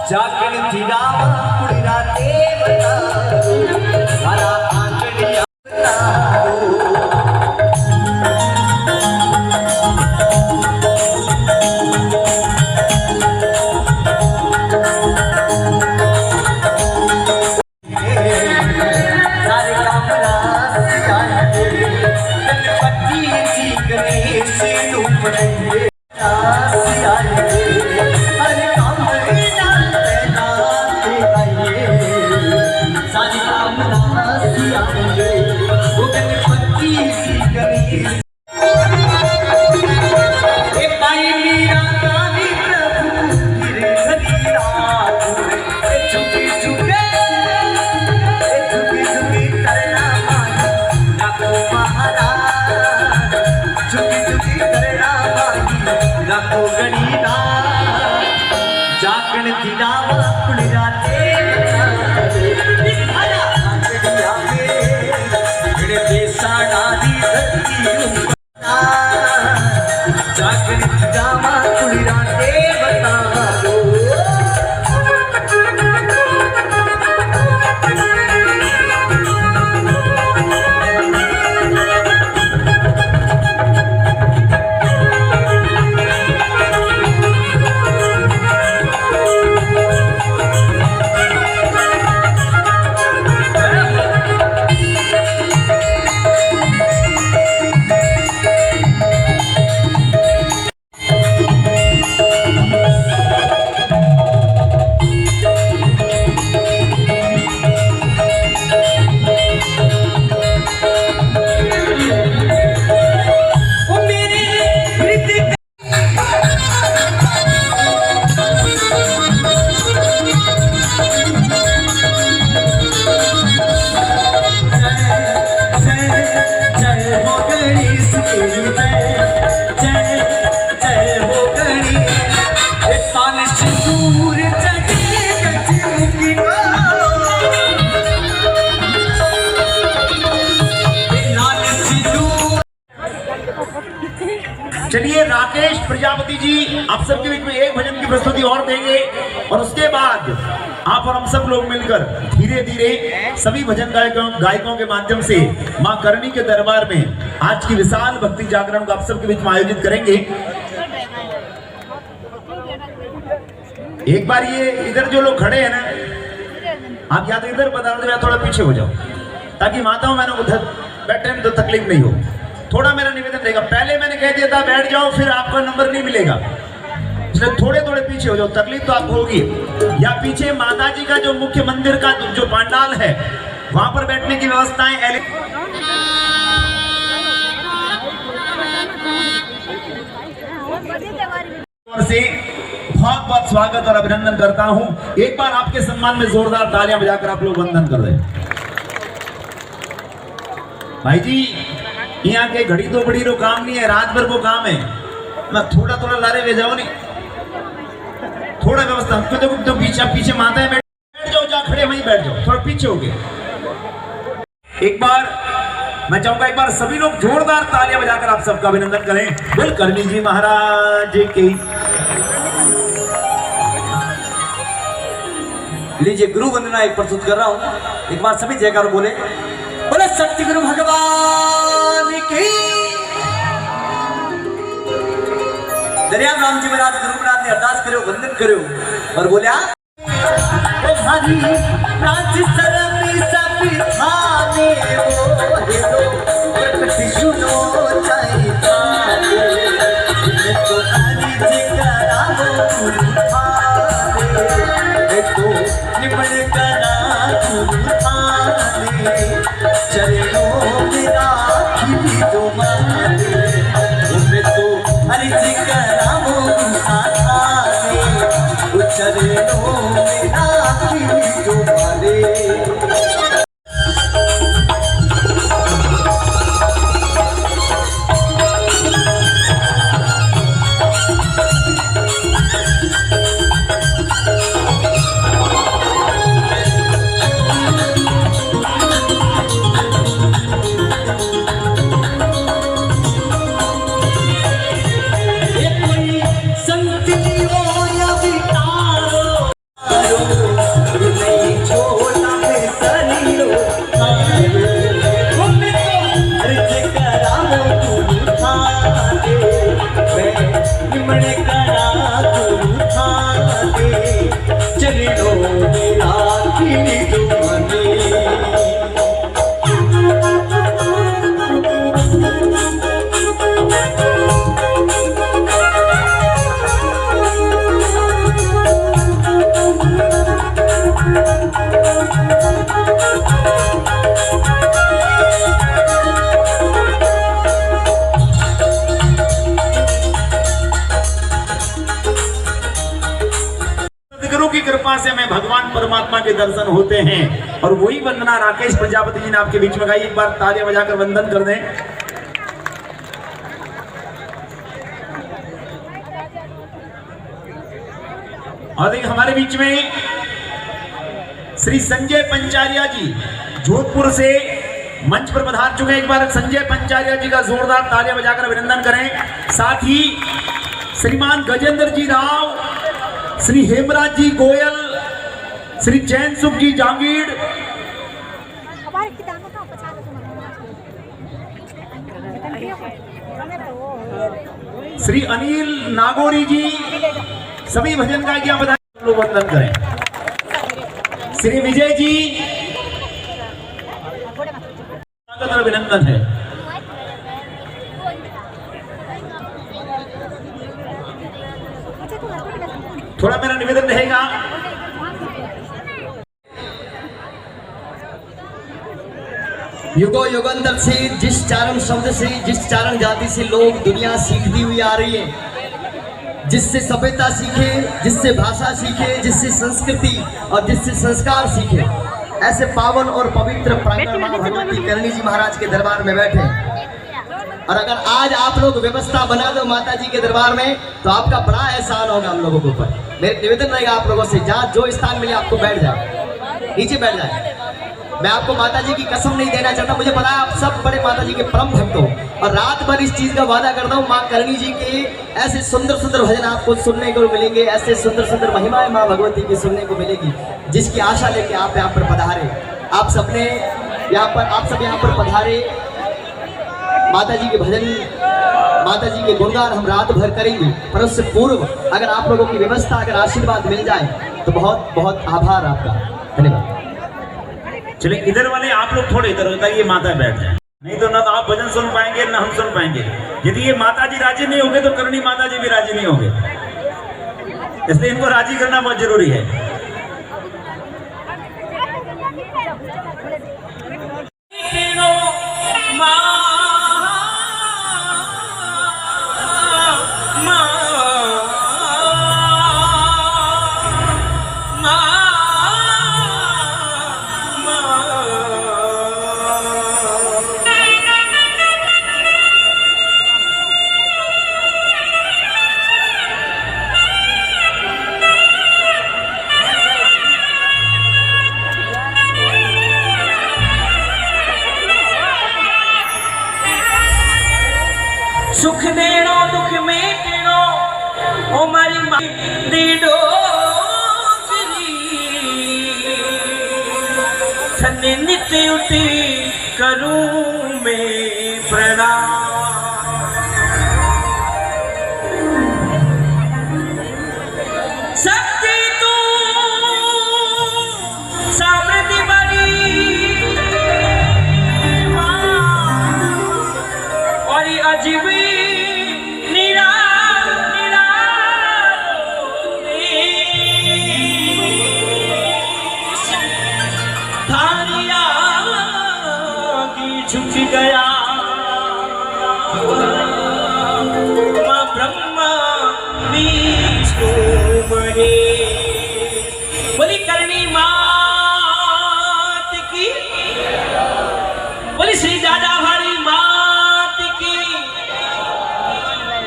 जागरण जिरावा कुड़ीरा देवता सारा आंगड़िया सारे कामरा गणपति जी गणेश रूप रंगे जागण दिलावा कुड़ीरा देवता जागण दिलावा कुड़ीरा देवता चलिए राकेश प्रजापति जी आप सबके बीच में एक भजन की प्रस्तुति और देंगे और उसके बाद आप और हम सब लोग मिलकर धीरे धीरे सभी भजन गायकों के माध्यम से मां करणी के दरबार में आज की विशाल भक्ति जागरण को आप सबके बीच में आयोजित करेंगे। एक बार ये इधर जो लोग खड़े हैं ना, आप या तो इधर बता दो या थोड़ा पीछे हो जाओ ताकि माताओं बहनों उधर बैठने में तो तकलीफ नहीं हो। थोड़ा मेरा निवेदन रहेगा, पहले मैंने कह दिया था बैठ जाओ फिर आपका नंबर नहीं मिलेगा, इसलिए थोड़े थोड़े पीछे हो जाओ, तकलीफ तो आपको होगी। या पीछे माता जी का जो मुख्य मंदिर का जो पंडाल है वहां पर बैठने की व्यवस्थाएं से बहुत बहुत स्वागत और अभिनंदन करता हूं। एक बार आपके सम्मान में जोरदार तालियां बजाकर आप लोग वंदन कर रहे हैं। भाई जी यहाँ के घड़ी तो बड़ी रो काम नहीं है, रात भर को काम है ना, थोड़ा थोड़ा लारे ले जाओ नहीं, थोड़ा व्यवस्था तो पीछे माता है, बैठ जाओ, जहाँ खड़े वहीं बैठ जाओ, थोड़ा पीछे हो गए। एक बार मैं चाहूंगा एक बार सभी लोग जोरदार तालियां बजाकर आप सबका अभिनंदन करें। बोल करणी जी महाराज की। लीजिए गुरु वंदना एक प्रस्तुत कर रहा हूं, एक बार सभी जयकार बोले। बोले सत्य गुरु भगवान की। दरियाम राम जी महाराज गुरु महाराज ने अरदास करो, वंदन करो और बोलिया चरणों में आखिरी जो मारे भगवान परमात्मा के दर्शन होते हैं। और वही वंदना राकेश प्रजापति जी ने आपके बीच में गाई, एक बार तालियां बजाकर वंदन कर दें। और देखिए हमारे बीच में श्री संजय पंचारिया जी जोधपुर से मंच पर पधार चुके हैं। एक बार संजय पंचारिया जी का जोरदार तालियां बजाकर अभिनंदन करें। साथ ही श्रीमान गजेंद्र जी राव, श्री हेमराज जी गोयल, श्री चैन सुख जी जांगीर, श्री अनिल नागोरी जी, सभी भजन गायिका बधाई लोग वंदन करें। श्री विजय जी स्वागत और अभिनंदन है। थोड़ा मेरा निवेदन रहेगा, युगो युगांतर से जिस चारण शब्द से, जिस चारण जाति से लोग दुनिया सीखती हुई आ रही है, जिससे सभ्यता सीखे, जिससे भाषा सीखे, जिससे संस्कृति और जिससे संस्कार सीखे, ऐसे पावन और पवित्र प्रांगण मां भगवती करणी जी महाराज के दरबार में बैठे। और अगर आज आप लोग व्यवस्था बना दो माता जी के दरबार में, तो आपका बड़ा एहसान होगा हम लोगों के ऊपर। मेरे निवेदन रहेगा आप लोगों से, जहाँ जो स्थान मिले आपको बैठ जाए, नीचे बैठ जाए। मैं आपको माता जी की कसम नहीं देना चाहता, मुझे पता है आप सब बड़े माता जी के परम भक्त हो, और रात भर इस चीज का वादा करता हूँ, माँ करणी जी के ऐसे सुंदर सुंदर भजन आपको सुनने को मिलेंगे, ऐसे सुंदर सुंदर महिमाएं माँ भगवती की सुनने को मिलेगी, जिसकी आशा लेके आप यहाँ पर पधारे। आप सबने यहाँ पर, आप सब यहाँ पर पधारे, माता जी के भजन, माता जी के गुणगान हम रात भर करेंगे। पर उससे पूर्व अगर आप लोगों की व्यवस्था, अगर आशीर्वाद मिल जाए तो बहुत बहुत आभार आपका, धन्यवाद। चले इधर वाले आप लोग थोड़े इधर होता है, ये माता बैठ जाए, नहीं तो ना तो आप भजन सुन पाएंगे ना हम सुन पाएंगे। यदि ये माता जी राजी नहीं होंगे तो करणी माता जी भी राजी नहीं होंगे, इसलिए इनको राजी करना बहुत जरूरी है। सुख देनो दुख मेटनो ओ मारी दीडो थने नित्य उठी करूं मैं प्रणाम। शक्ति तू समृद्धि बड़ी और अजीब झुक गया मां ब्रह्मा विष्णु महेश। बोली करणी मात की, बोली श्री दादा भारी मात की।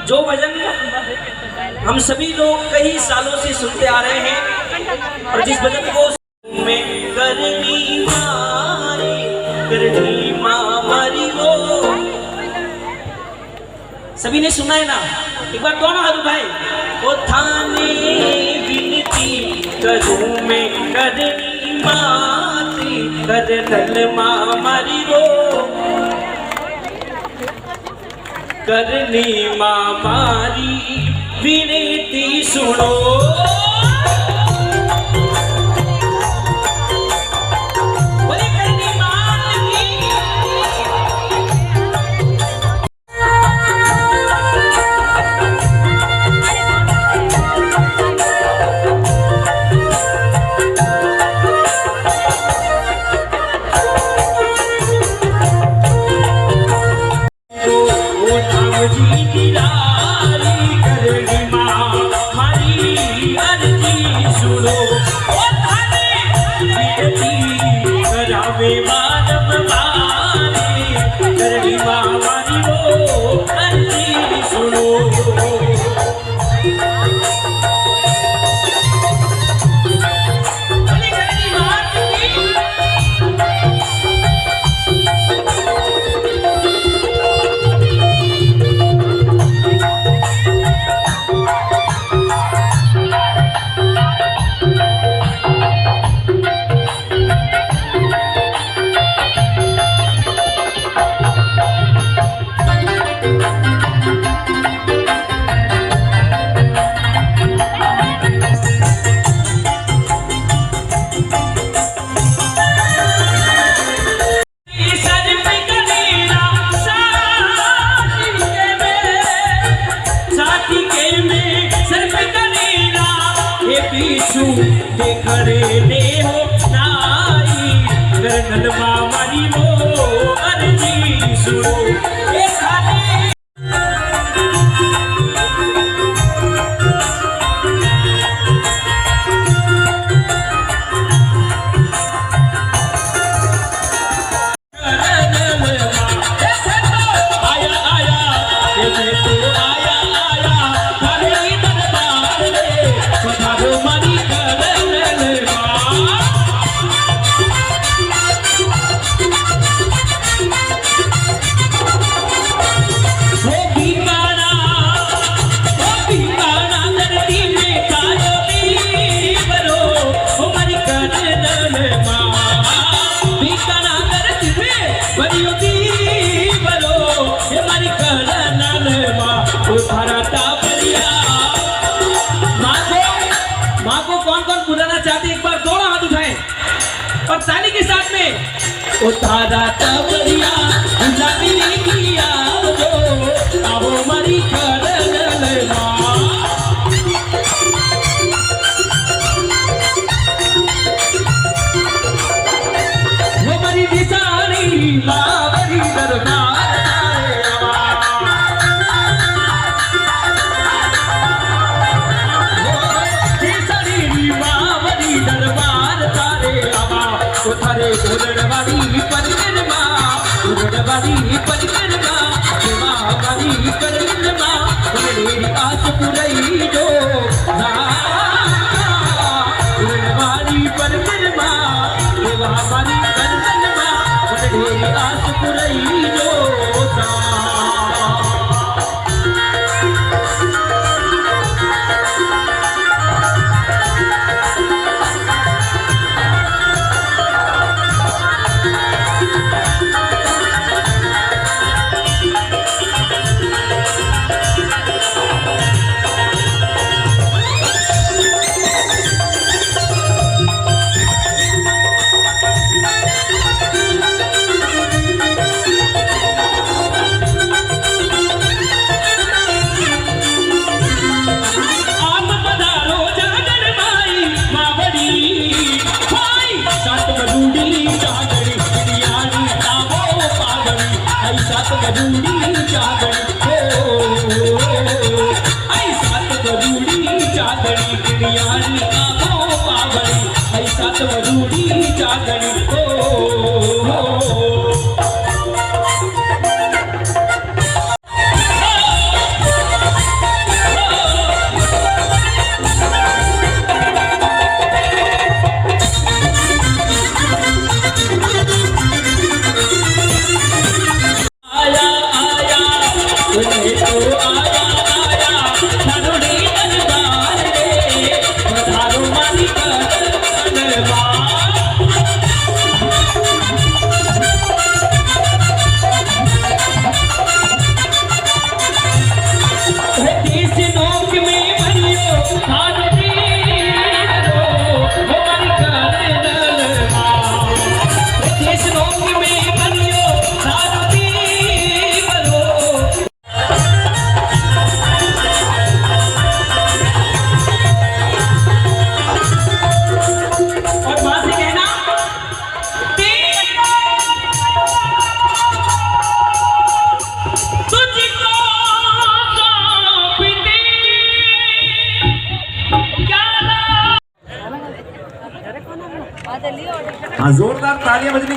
जो भजन हम सभी लोग कई सालों से सुनते आ रहे हैं, और जिस भजन को में करणी माँ मारी हो, सभी ने सुना है ना? एक बार दोनों हाथ उठाए, ओ थाने विनती करूं मैं करणी माती, करनल माँ मारी हो, करणी माँ मारी विनती सुनो। जी की लाली करणी माँ हमारी मारी करनी माँ मारी वो अर्जी सुनो बोली करनी माँ की करे ले हो नाई करनल मारी वो अर्जी सुनो ए खाली माँ को कौन कौन बुलाना चाहते एक बार दोनों हाथ उठाएं और ताली के साथ में ओ तारा तबरिया जाती किया जो आओ मरी करनल माँ वो मरी दिशानी मावरी दरबार थारे घोड़वाड़ी परिक्रमा मारी परिक्रमा मेरी आस पुरई जो घोड़वाड़ी परिक्रमा मारी परिक्रमा मेरी आस पुरई जो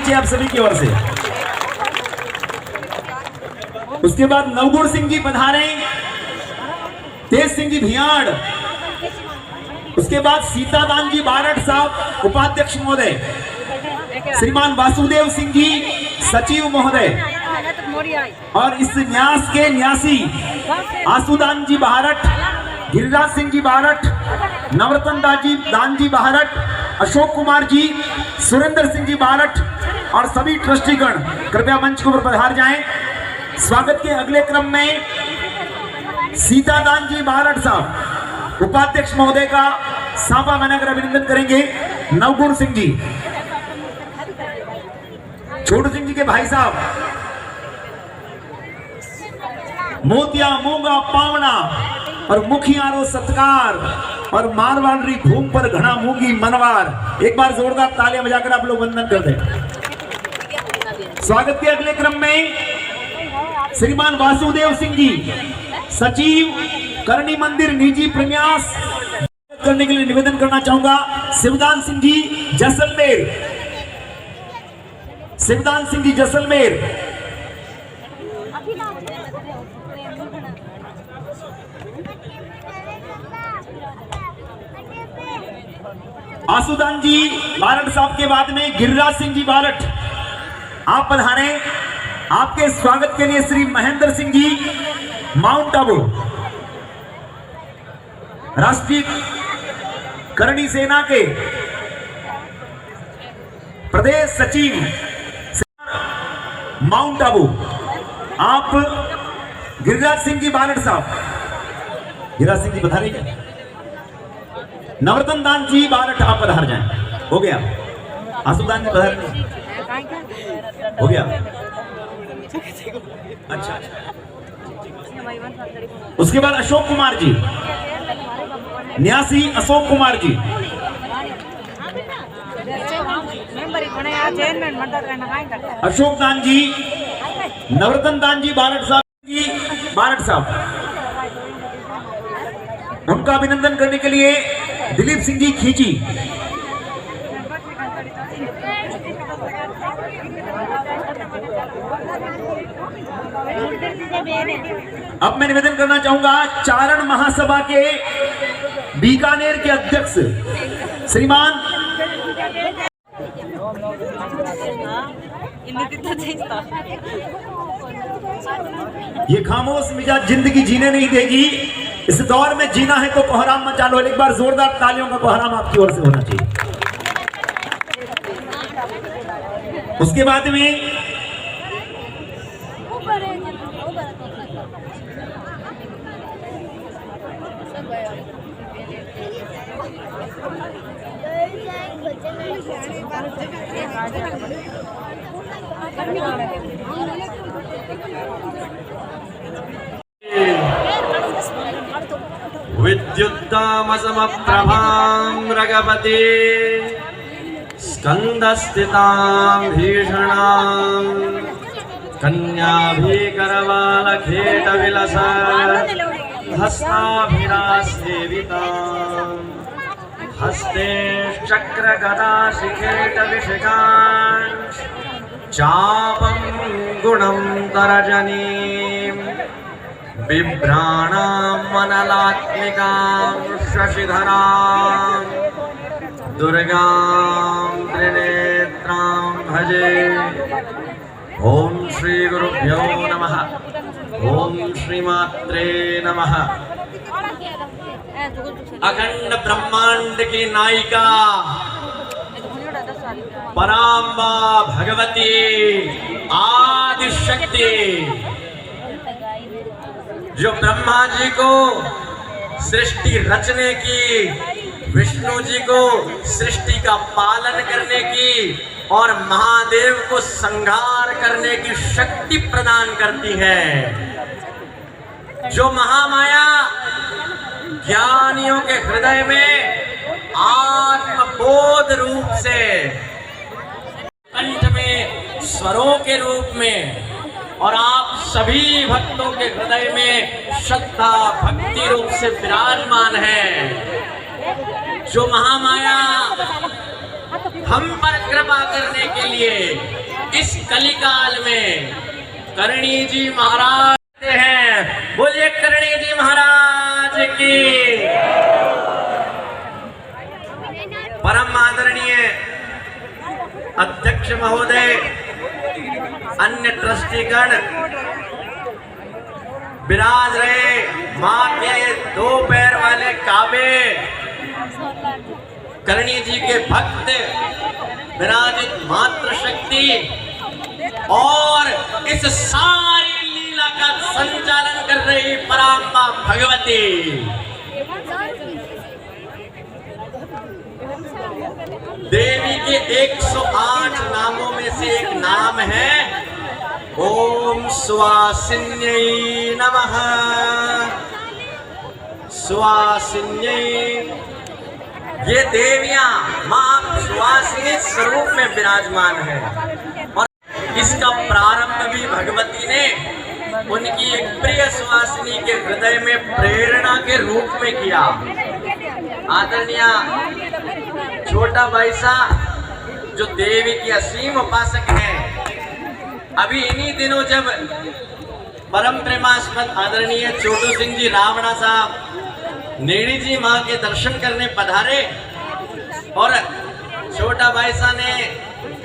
चाहिए आप सभी की ओर से। उसके बाद नवगुण सिंह जी पधारे, तेज सिंह जी भियाड़। उसके बाद सीतादान जी बारठ साहब उपाध्यक्ष महोदय, श्रीमान वासुदेव सिंह जी सचिव महोदय, और इस न्यास के न्यासी आसुदान जी बारठ, गिरिराज सिंह जी बारठ, नवरत्न दान जी बारठ, अशोक कुमार जी, सुरेंद्र सिंह जी बारठ और सभी ट्रस्टीगण कृपया मंच के ऊपर पधार जाएं। स्वागत के अगले क्रम में सीतादान जी बारठ साहब उपाध्यक्ष महोदय का सांपा बनाकर अभिनंदन करेंगे। नवगुण सिंह जी, छोटू सिंह जी के भाई साहब, मोतिया मूंगा पावना और मुखियारो सत्कार और मारवाड़ी घूम पर घना मूंगी मनवार। एक बार जोरदार तालियां बजाकर आप लोग वंदन कर दें। स्वागत के अगले क्रम में श्रीमान वासुदेव सिंह जी सचिव करणी मंदिर निजी प्रन्यास करने के लिए निवेदन करना चाहूंगा। शिवदान सिंह जी जैसलमेर, शिवदान सिंह जी जैसलमेर। आसुदान जी बारठ साहब के बाद में गिरिराज सिंह जी बारठ आप पधारे। आपके स्वागत के लिए श्री महेंद्र सिंह जी माउंट आबू, राष्ट्रीय करणी सेना के प्रदेश सचिव माउंट आबू, आप गिरिराज सिंह जी बारठ साहब, गिरिराज सिंह जी पधारे। नवरत्न दान जी बारठ आप पधार जाएं। हो गया। आसुदान जी पधार हो गया। अच्छा, उसके बाद अशोक कुमार जी, न्यासी अशोक कुमार जी, अशोक दान जी, नवरत्न दान जी बारठ साहब, उनका अभिनंदन करने के लिए दिलीप सिंह जी खींची। अब मैं निवेदन करना चाहूंगा चारण महासभा के बीकानेर के अध्यक्ष श्रीमान ये खामोश मिजाज जिंदगी जीने नहीं देगी। इस दौर में जीना है तो कोहराम मचा लो। एक बार जोरदार तालियों का कोहराम आपकी ओर से होना चाहिए। उसके बाद में विद्युत्तामसमप्रभां रगपते स्कन्दस्थितां भीषणां कन्याभिकरवालखेटविलस हस्ताभिरासेवितां हस्ते चक्रगदाशिखेटविशिखां चापं गुणं तरजनीं बिभ्राणां मनलात्मिकां शशिधरां दुर्गां त्रिनेत्रां भजे। ओम श्री गुरुभ्यो नमः। ओम श्रीमात्रे नमः। अखंड ब्रह्मांड की नायिका पराम्बा भगवती आदिशक्ति, जो ब्रह्मा जी को सृष्टि रचने की, विष्णु जी को सृष्टि का पालन करने की और महादेव को संहार करने की शक्ति प्रदान करती है, जो महामाया ज्ञानियों के हृदय में आत्मबोध रूप से, कंठ में स्वरों के रूप में और आप सभी भक्तों के हृदय में श्रद्धा भक्ति रूप से विराजमान है, जो महामाया हम पर कृपा करने के लिए इस कलिकाल में करणी जी महाराज हैं। बोलिए करणी जी महाराज की। परम आदरणीय अध्यक्ष महोदय, अन्य ट्रस्टीगण विराज रहे, मां के 2 पैर वाले काबे करणी जी के भक्त विराजित मात्र शक्ति और इस सारी लीला का संचालन कर रही पराम्बा भगवती। देवी के 108 नामों में से एक नाम है ओम सुवासिन्यै नमः। सुवासिन्यै, ये देवियां मां सुवासिनी स्वरूप में विराजमान है और इसका प्रारंभ भी भगवती ने उनकी एक प्रिय सुवासिनी के हृदय में प्रेरणा के रूप में किया। आदरणीय छोटा भाई साहब जो देवी की असीम उपासक है, अभी इन्हीं दिनों जब परम प्रेमास्पद आदरणीय छोटू सिंह जी रावणा साहब नेड़ी जी मां के दर्शन करने पधारे और छोटा भाई साहब ने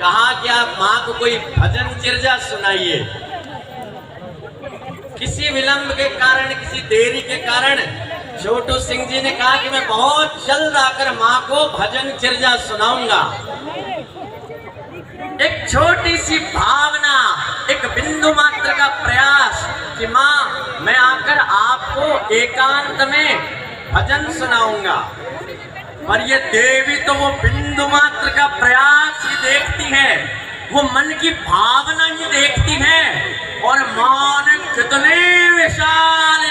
कहा कि आप मां को कोई भजन चिरजा सुनाइए। किसी विलंब के कारण, किसी देरी के कारण छोटू सिंह जी ने कहा कि मैं बहुत जल्द आकर मां को भजन चिरजा सुनाऊंगा। एक छोटी सी भावना, एक बिंदु मात्र का प्रयास कि मां मैं आकर आपको एकांत में भजन सुनाऊंगा। और ये देवी तो वो बिंदु मात्र का प्रयास ही देखती है, वो मन की भावना ही देखती है। और मां ने कितने विशाल